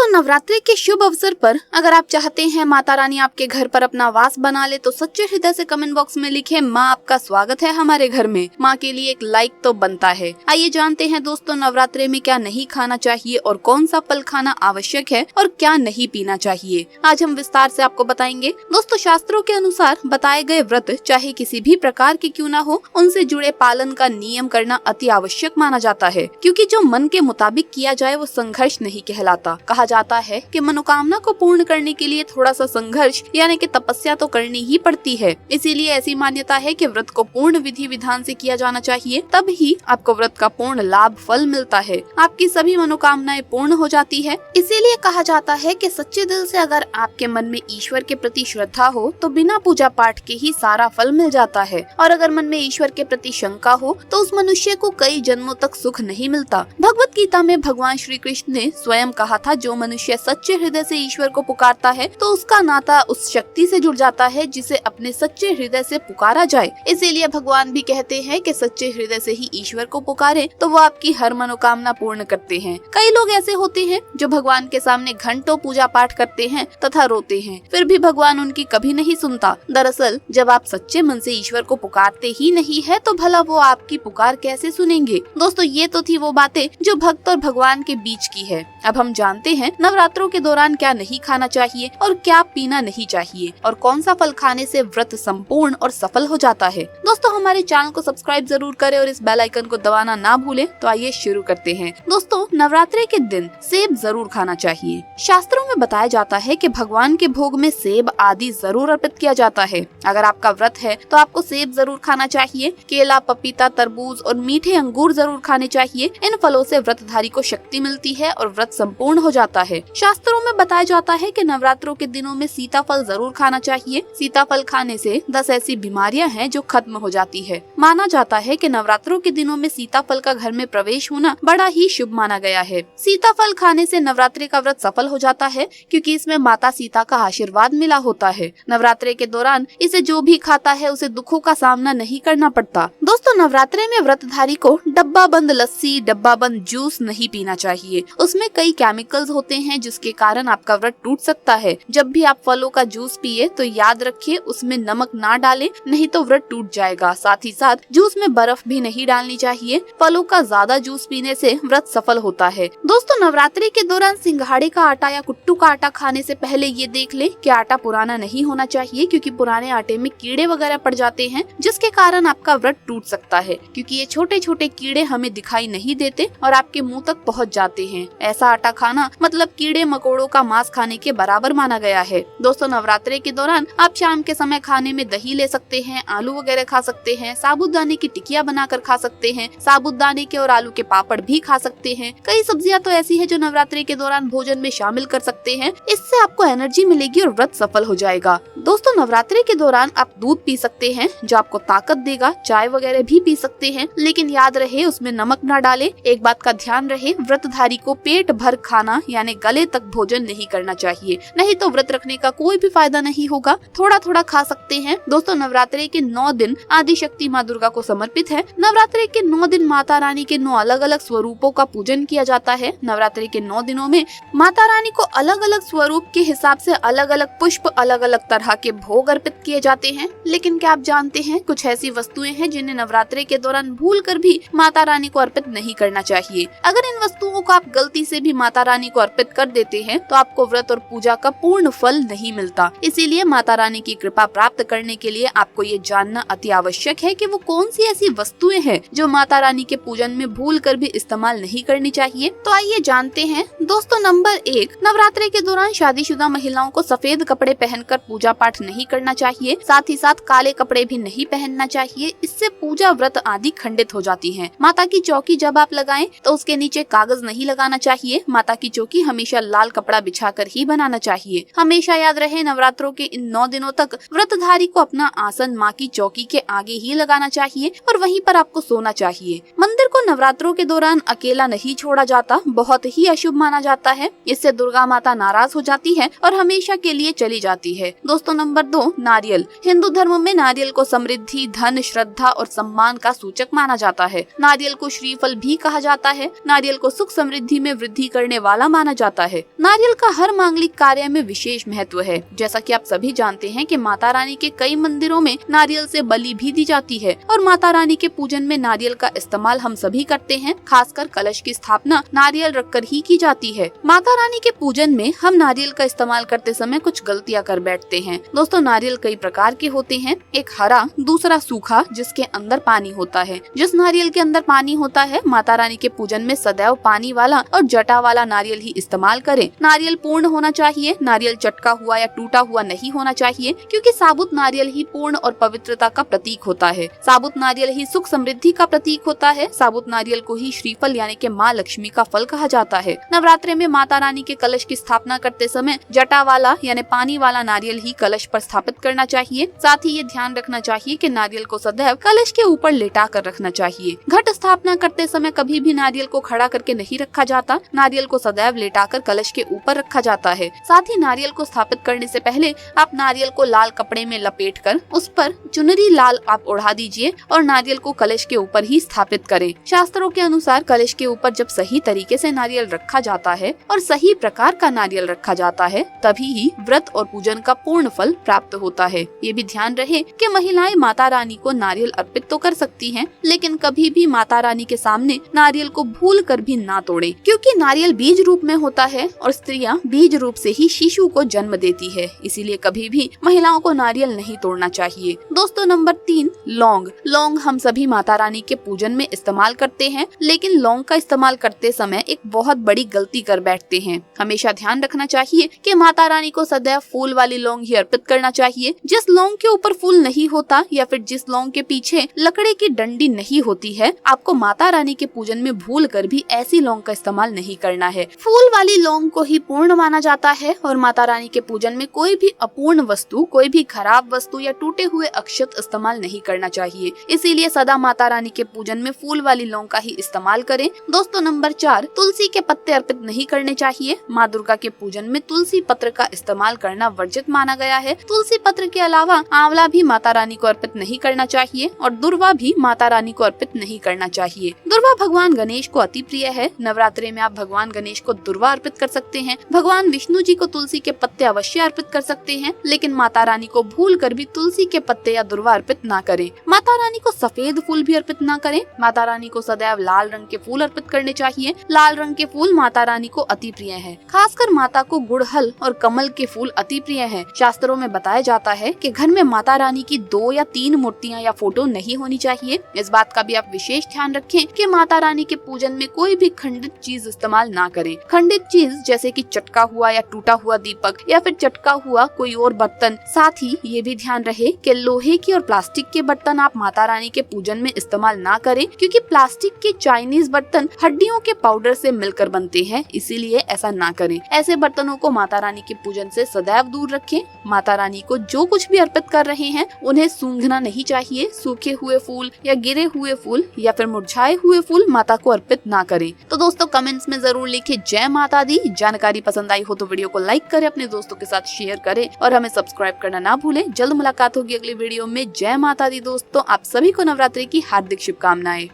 दोस्तों नवरात्रि के शुभ अवसर पर अगर आप चाहते हैं माता रानी आपके घर पर अपना वास बना ले तो सच्चे हृदय से कमेंट बॉक्स में लिखे माँ आपका स्वागत है हमारे घर में। माँ के लिए एक लाइक तो बनता है। आइए जानते हैं दोस्तों नवरात्रि में क्या नहीं खाना चाहिए और कौन सा फल खाना आवश्यक है और क्या नहीं पीना चाहिए। आज हम विस्तार से आपको बताएंगे। दोस्तों शास्त्रों के अनुसार बताए गए व्रत चाहे किसी भी प्रकार के क्यों न हो, उनसे जुड़े पालन का नियम करना अति आवश्यक माना जाता है, क्योंकि जो मन के मुताबिक किया जाए वो संघर्ष नहीं कहलाता। कहा जाता है कि मनोकामना को पूर्ण करने के लिए थोड़ा सा संघर्ष यानी कि तपस्या तो करनी ही पड़ती है। इसीलिए ऐसी मान्यता है कि व्रत को पूर्ण विधि विधान से किया जाना चाहिए, तब ही आपको व्रत का पूर्ण लाभ फल मिलता है, आपकी सभी मनोकामनाएं पूर्ण हो जाती है। इसीलिए कहा जाता है कि सच्चे दिल से अगर आपके मन में ईश्वर के प्रति श्रद्धा हो तो बिना पूजा पाठ के ही सारा फल मिल जाता है, और अगर मन में ईश्वर के प्रति शंका हो तो उस मनुष्य को कई जन्मों तक सुख नहीं मिलता। भगवत गीता में भगवान श्री कृष्ण ने स्वयं कहा था, जो मनुष्य सच्चे हृदय से ईश्वर को पुकारता है तो उसका नाता उस शक्ति से जुड़ जाता है जिसे अपने सच्चे हृदय से पुकारा जाए। इसीलिए भगवान भी कहते हैं कि सच्चे हृदय से ही ईश्वर को पुकारे तो वो आपकी हर मनोकामना पूर्ण करते हैं। कई लोग ऐसे होते हैं जो भगवान के सामने घंटों पूजा पाठ करते हैं तथा रोते हैं, फिर भी भगवान उनकी कभी नहीं सुनता। दरअसल जब आप सच्चे मन से ईश्वर को पुकारते ही नहीं है तो भला वो आपकी पुकार कैसे सुनेंगे। दोस्तों ये तो थी वो बातें जो भक्त और भगवान के बीच की है। अब हम जानते हैं नवरात्रों के दौरान क्या नहीं खाना चाहिए और क्या पीना नहीं चाहिए और कौन सा फल खाने से व्रत संपूर्ण और सफल हो जाता है। दोस्तों हमारे चैनल को सब्सक्राइब जरूर करें और इस बेल आइकन को दबाना ना भूलें। तो आइए शुरू करते हैं। दोस्तों नवरात्रि के दिन सेब जरूर खाना चाहिए। शास्त्रों में बताया जाता है कि भगवान के भोग में सेब आदि जरूर अर्पित किया जाता है। अगर आपका व्रत है तो आपको सेब जरूर खाना चाहिए। केला, पपीता, तरबूज और मीठे अंगूर जरूर खाने चाहिए। इन फलों से व्रतधारी को शक्ति मिलती है और व्रत संपूर्ण हो जाता है। शास्त्रों में बताया जाता है कि नवरात्रों के दिनों में सीताफल जरूर खाना चाहिए। सीताफल खाने से 10 ऐसी बीमारियां हैं जो खत्म हो जाती है। माना जाता है कि नवरात्रों के दिनों में सीताफल का घर में प्रवेश होना बड़ा ही शुभ माना गया है। सीताफल खाने से नवरात्रि का व्रत सफल हो जाता है, क्योंकि इसमें माता सीता का आशीर्वाद मिला होता है। नवरात्रि के दौरान इसे जो भी खाता है उसे दुखों का सामना नहीं करना पड़ता। दोस्तों नवरात्रि में व्रतधारी को डब्बा बंद लस्सी, डब्बा बंद जूस नहीं पीना चाहिए। उसमें कई केमिकल्स होते हैं जिसके कारण आपका व्रत टूट सकता है। जब भी आप फलों का जूस पिए तो याद रखिए उसमें नमक ना डालें, नहीं तो व्रत टूट जाएगा। साथ ही साथ जूस में बर्फ भी नहीं डालनी चाहिए। फलों का ज्यादा जूस पीने से व्रत सफल होता है। दोस्तों नवरात्रि के दौरान सिंघाड़े का आटा या कुट्टू का आटा खाने से पहले ये देख लें कि आटा पुराना नहीं होना चाहिए, क्योंकि पुराने आटे में कीड़े वगैरह पड़ जाते हैं जिसके कारण आपका व्रत टूट सकता है, क्योंकि ये छोटे छोटे कीड़े हमें दिखाई नहीं देते और आपके मुंह तक पहुंच जाते हैं। ऐसा आटा खाना मतलब कीड़े मकोड़ों का मांस खाने के बराबर माना गया है। दोस्तों नवरात्रि के दौरान आप शाम के समय खाने में दही ले सकते हैं, आलू वगैरह खा सकते हैं, साबूदाने की टिकिया बनाकर खा सकते हैं, साबूदाने के और आलू के पापड़ भी खा सकते हैं। कई सब्जियां तो ऐसी है जो नवरात्रि के दौरान भोजन में शामिल कर सकते हैं। इससे आपको एनर्जी मिलेगी और व्रत सफल हो जाएगा। दोस्तों नवरात्रि के दौरान आप दूध पी सकते हैं जो आपको ताकत देगा। चाय वगैरह भी पी सकते हैं, लेकिन याद रहे उसमें नमक ना डालें। एक बात का ध्यान रहे, व्रतधारी को पेट भर खाना यानी गले तक भोजन नहीं करना चाहिए, नहीं तो व्रत रखने का कोई भी फायदा नहीं होगा। थोड़ा थोड़ा खा सकते हैं। दोस्तों नवरात्रि के 9 दिन आदि शक्ति माँ दुर्गा को समर्पित है। नवरात्रि के 9 दिन माता रानी के 9 अलग अलग स्वरूपों का पूजन किया जाता है। नवरात्रि के 9 दिनों में माता रानी को अलग अलग स्वरूप के हिसाब से अलग अलग पुष्प, अलग अलग तरह के भोग अर्पित किए जाते हैं। लेकिन क्या आप जानते हैं कुछ ऐसी वस्तुएं हैं जिन्हें नवरात्रि के दौरान भूल कर भी माता रानी को अर्पित नहीं करना चाहिए। अगर इन वस्तुओं को आप गलती से भी माता रानी को अर्पित कर देते हैं तो आपको व्रत और पूजा का पूर्ण फल नहीं मिलता। इसीलिए माता रानी की कृपा प्राप्त करने के लिए आपको ये जानना अति आवश्यक है कि वो कौन सी ऐसी वस्तुएं हैं जो माता रानी के पूजन में भूल कर भी इस्तेमाल नहीं करनी चाहिए। तो आइए जानते हैं। दोस्तों नंबर 1, नवरात्रि के दौरान शादीशुदा महिलाओं को सफेद कपड़े पहनकर पूजा पाठ नहीं करना चाहिए। साथ ही साथ काले कपड़े भी नहीं पहनना चाहिए, इससे पूजा व्रत आदि खंडित हो जाती है। माता की चौकी जब आप लगाएं तो उसके नीचे कागज नहीं लगाना चाहिए। माता की चौकी हमेशा लाल कपड़ा बिछाकर ही बनाना चाहिए। हमेशा याद रहे नवरात्रों के इन 9 दिनों तक व्रतधारी को अपना आसन माँ की चौकी के आगे ही लगाना चाहिए और वहीं पर आपको सोना चाहिए। मंदिर को नवरात्रों के दौरान अकेला नहीं छोड़ा जाता, बहुत ही अशुभ माना जाता है। इससे दुर्गा माता नाराज हो जाती है और हमेशा के लिए चली जाती है। दोस्तों नंबर 2, नारियल। हिंदू धर्म में नारियल को समृद्धि, धन, श्रद्धा और सम्मान का सूचक माना जाता है। नारियल को श्रीफल भी कहा जाता है। नारियल को सुख समृद्धि में वृद्धि करने वाला माना जाता है। नारियल का हर मांगलिक कार्य में विशेष महत्व है। जैसा कि आप सभी जानते हैं कि माता रानी के कई मंदिरों में नारियल से बलि भी दी जाती है और माता रानी के पूजन में नारियल का इस्तेमाल हम सभी करते हैं। खासकर कलश की स्थापना नारियल रखकर ही की जाती है। माता रानी के पूजन में हम नारियल का इस्तेमाल करते समय कुछ गलतियां कर बैठते हैं। दोस्तों नारियल कई प्रकार के होते हैं, एक हरा, दूसरा सूखा जिसके अंदर पानी होता है। जिस नारियल के अंदर पानी होता है माता रानी के पूजन में सदैव पानी वाला और जटा वाला नारियल ही इस्तेमाल करें। नारियल पूर्ण होना चाहिए, नारियल चटका हुआ या टूटा हुआ नहीं होना चाहिए, क्योंकि साबुत नारियल ही पूर्ण और पवित्रता का प्रतीक होता है। साबुत नारियल ही सुख समृद्धि का प्रतीक होता है। साबुत नारियल को ही श्रीफल यानी कि माँ लक्ष्मी का फल कहा जाता है। नवरात्रे में माता रानी के कलश की स्थापना करते समय जटा वाला यानी पानी वाला नारियल ही कलश पर स्थापित करना चाहिए। साथ ही ये ध्यान रखना चाहिए कि नारियल को सदैव कलश के ऊपर लेटा कर रखना चाहिए। घट स्थापना करते समय कभी भी नारियल को खड़ा करके नहीं रखा जाता। नारियल को सदैव लेटाकर कलश के ऊपर रखा जाता है। साथ ही नारियल को स्थापित करने से पहले आप नारियल को लाल कपड़े में लपेटकर उस पर चुनरी लाल आप ओढ़ा दीजिए और नारियल को कलश के ऊपर ही स्थापित करें। शास्त्रों के अनुसार कलश के ऊपर जब सही तरीके से नारियल रखा जाता है और सही प्रकार का नारियल रखा जाता है तभी ही व्रत और पूजन का पूर्ण फल प्राप्त होता है। ये भी ध्यान रहे कि महिलाएं माता रानी को नारियल अर्पित तो कर सकती हैं, लेकिन कभी भी माता रानी के सामने नारियल को भूल कर भी ना तोड़ें, क्योंकि नारियल बीज रूप में होता है और स्त्रियां बीज रूप से ही शिशु को जन्म देती है। इसीलिए कभी भी महिलाओं को नारियल नहीं तोड़ना चाहिए। दोस्तों नंबर 3, लौंग। लौंग हम सभी माता रानी के पूजन में इस्तेमाल करते हैं, लेकिन लौंग का इस्तेमाल करते समय एक बहुत बड़ी गलती कर बैठते हैं। हमेशा ध्यान रखना चाहिए कि माता रानी को सदैव फूल वाली लौंग ही अर्पित करना चाहिए। जिस लौंग के ऊपर फूल नहीं होता या फिर जिस लौंग के पीछे लकड़ी की डंडी नहीं होती है, आपको माता रानी के पूजन में भूल कर भी ऐसी लौंग का इस्तेमाल नहीं करना है। फूल वाली लौंग को ही पूर्ण माना जाता है और माता रानी के पूजन में कोई भी अपूर्ण वस्तु, कोई भी खराब वस्तु या टूटे हुए अक्षत इस्तेमाल नहीं करना चाहिए। इसीलिए सदा माता रानी के पूजन में फूल वाली लौंग का ही इस्तेमाल करें। दोस्तों नंबर 4, तुलसी के पत्ते अर्पित नहीं करने चाहिए। माँ दुर्गा के पूजन में तुलसी पत्र का इस्तेमाल करना वर्जित माना गया है। तुलसी पत्र के अलावा आंवला भी माता रानी को अर्पित नहीं करना चाहिए और दुर्वा भी माता रानी को अर्पित नहीं करना चाहिए। दुर्वा भगवान गणेश को अति प्रिय है। नवरात्रि में आप भगवान गणेश को दुर्वा अर्पित कर सकते हैं। भगवान विष्णु जी को तुलसी के पत्ते अवश्य अर्पित कर सकते हैं, लेकिन माता रानी को भूल कर भी तुलसी के पत्ते या दुर्वा अर्पित ना करें। माता रानी को सफेद फूल भी अर्पित ना करें। माता रानी को सदैव लाल रंग के फूल अर्पित करने चाहिए। लाल रंग के फूल माता रानी को अति प्रिय है। खासकर माता को गुड़हल और कमल के फूल अति प्रिय है। शास्त्रों में बताया जाता है कि घर में माता रानी की 2 या 3 मूर्तियां या फोटो नहीं होनी चाहिए। इस बात का भी आप विशेष ध्यान रखें कि माता रानी के पूजन में कोई भी खंडित चीज इस्तेमाल ना करें। खंडित चीज जैसे कि चटका हुआ या टूटा हुआ दीपक या फिर चटका हुआ कोई और बर्तन। साथ ही ये भी ध्यान रहे कि लोहे की और प्लास्टिक के बर्तन आप माता रानी के पूजन में इस्तेमाल ना करें, क्योंकि प्लास्टिक के चाइनीज बर्तन हड्डियों के पाउडर से मिलकर बनते हैं, इसीलिए ऐसा ना करें। ऐसे बर्तनों को माता रानी के पूजन से सदैव दूर रखें। माता रानी को जो कुछ भी अर्पित कर रहे हैं उन्हें सूंघना नहीं चाहिए। सूखे हुए फूल या गिरे हुए फूल या फिर मुरझाए हुए फूल माता को अर्पित ना करें। तो दोस्तों कमेंट्स में जरूर लिखिए जय माता दी। जानकारी पसंद आई हो तो वीडियो को लाइक करें, अपने दोस्तों के साथ शेयर करें और हमें सब्सक्राइब करना ना भूलें। जल्द मुलाकात होगी अगली वीडियो में। जय माता दी दोस्तों, आप सभी को नवरात्रि की हार्दिक शुभकामनाएं।